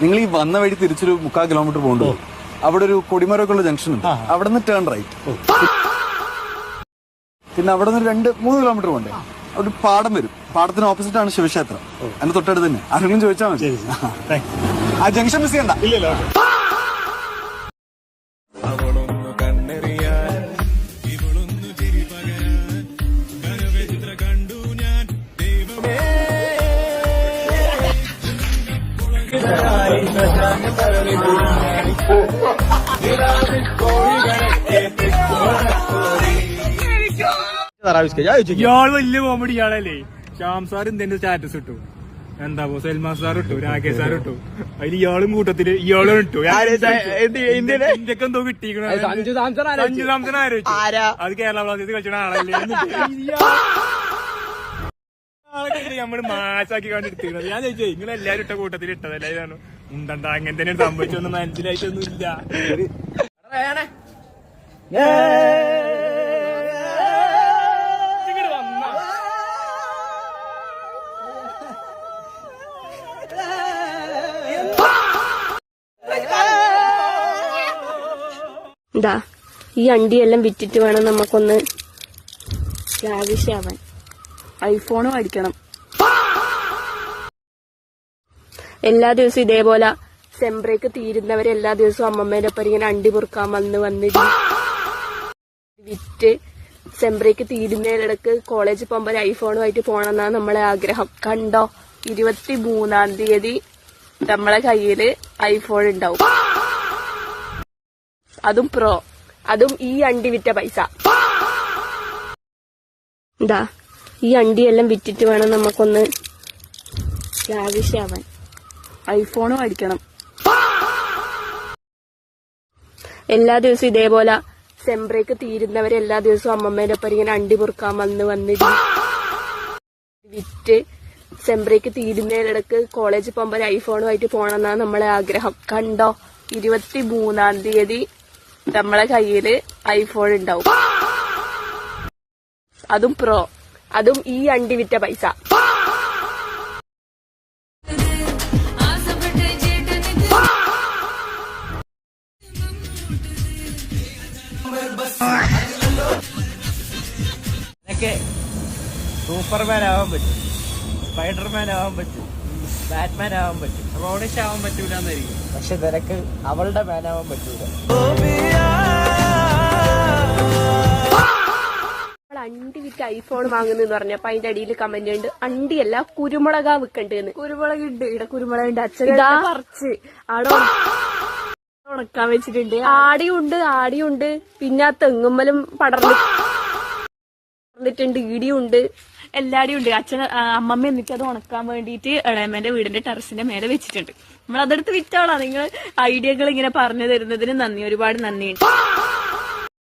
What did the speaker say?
നിങ്ങൾ ഈ വന്ന വഴി തിരിച്ചൊരു 3/4 കിലോമീറ്റർ പോകണ്ടോ? അവിടെ ഒരു കൊടിമരമൊക്കെ ഉള്ള ജംഗ്ഷൻ ഉണ്ട്. അവിടെ നിന്ന് ടേൺ റൈറ്റ്. പിന്നെ അവിടെ നിന്ന് 2-3 കിലോമീറ്റർ പോകണ്ടേ, അവിടെ ഒരു പാടം വരും. പാടത്തിന് ഓപ്പോസിറ്റ് ആണ് ശിവക്ഷേത്രം. അതിന്റെ തൊട്ടടുത്ത് തന്നെ. ആരെങ്കിലും ചോദിച്ചാൽ മതി. ആ ജംഗ്ഷൻ മിസ് ചെയ്യണ്ട. ഇയാള് വലിയ കോമഡി ഇയാളല്ലേ. ശ്യാം സാർ എന്തെങ്കിലും സ്റ്റാറ്റസ് ഇട്ടു, എന്താ സൽമാൻ സാർ ഇട്ടു, രാകേഷ് സാർ ഇട്ടു, അതിൽ ഇയാളും കൂട്ടത്തില് ഇയാളും ഇട്ടു. ഇന്ത്യക്ക് എന്തോ കിട്ടിക്കണ സഞ്ജു സാംസൺ ആലോചിച്ചു. അത് കേരള ബ്ലാസ്റ്റേഴ്സ് കളിച്ചണ ആളല്ലേ. നമ്മള് മാസാക്കി കണ്ടെടുത്തിരുന്നത്. ഞാൻ ചോദിച്ചേ നിങ്ങൾ എല്ലാരും ഇട്ട കൂട്ടത്തിൽ ഇട്ടതല്ലായിരുന്നു. ഉണ്ടണ്ട അങ്ങനെ തന്നെ സംഭവിച്ചൊന്നും മനസ്സിലായിട്ടൊന്നും ഇല്ല. എന്താ ഈ അണ്ടിയെല്ലാം വിറ്റിട്ട് വേണം നമുക്കൊന്ന് ലാവിഷാവാൻ. ഐഫോണും അടിക്കണം. എല്ലാ ദിവസവും ഇതേപോലെ സെംബ്രേക്ക് തീരുന്നവരെ എല്ലാ ദിവസവും അമ്മമ്മേന്റെ ഒപ്പം ഇങ്ങനെ അണ്ടി പൊറുക്കാൻ വന്ന് വിറ്റ് സെംബ്രേക്ക് തീരുന്നതിനിടക്ക് കോളേജിൽ പോകുമ്പോൾ ഐഫോണുമായിട്ട് പോകണമെന്നാണ് നമ്മളെ ആഗ്രഹം. കണ്ടോ, 23-ാം തീയതി നമ്മളെ കയ്യില് ഐഫോൺ ഉണ്ടാവും. അതും പ്രോ, അതും ഈ അണ്ടി വിറ്റ പൈസ. എന്താ ഈ അണ്ടിയെല്ലാം വിറ്റിട്ട് വേണം നമുക്കൊന്ന് ലാവിഷാവാൻ. ഐഫോണും അടിക്കണം. എല്ലാ ദിവസവും ഇതേപോലെ സെംബ്രേക്ക് തീരുന്നവരെ എല്ലാ ദിവസവും അമ്മമ്മേന്റെ ഒപ്പം ഇങ്ങനെ അണ്ടി പൊറുക്കാൻ വന്ന് വിറ്റ് സെംബ്രേക്ക് തീരുന്നതിനിടക്ക് കോളേജിൽ പോകുമ്പോൾ ഐഫോണുമായിട്ട് പോകണമെന്നാണ് നമ്മളെ ആഗ്രഹം. കണ്ടോ, 23-ാം തീയതി നമ്മളെ കയ്യില് ഐഫോൺ ഉണ്ടാവും. അതും പ്രോ, അതും ഈ അണ്ടി വിറ്റ പൈസ. സൂപ്പർമാൻ ആവാൻ പറ്റും, സ്പൈഡർമാൻ ആവാൻ പറ്റും, ബാറ്റ്മാൻ ആവാൻ പറ്റും, റോണിഷ് ആവാൻ പറ്റൂല എന്നായിരിക്കും. പക്ഷെ നിനക്ക് അവളുടെ മാൻ ആവാൻ പറ്റൂല. അണ്ടി വിറ്റ് ഐഫോൺ വാങ്ങുന്നെന്ന് പറഞ്ഞപ്പോ അതിന്റെ അടിയിൽ കമന്റ് ഉണ്ട്, അണ്ടിയല്ല കുരുമുളകാ വിൽക്കണ്ടെന്ന്. കുരുമുളക് ഉണ്ട്, ഇവിടെ കുരുമുളക് ഉണ്ട്. അച്ഛൻ പറിച്ച് ആടെ ഉണക്കാൻ വെച്ചിട്ടുണ്ട്. ആടിയുണ്ട്, പിന്നെ ആ തെങ്ങുമ്മലും പടർന്നിട്ടുണ്ട്, ഈടിയുണ്ട്, എല്ലാടിയും ഉണ്ട്. അച്ഛൻ അമ്മമ്മ എന്നിട്ട് അത് ഉണക്കാൻ വേണ്ടിയിട്ട് ഇളയമ്മേന്റെ വീടിന്റെ ടെറസിന്റെ മേലെ വെച്ചിട്ടുണ്ട്. നമ്മൾ അതെടുത്ത് വിറ്റോളാം. നിങ്ങൾ ഐഡിയകൾ ഇങ്ങനെ പറഞ്ഞു തരുന്നതിന് നന്ദി, ഒരുപാട് നന്ദിയുണ്ട്.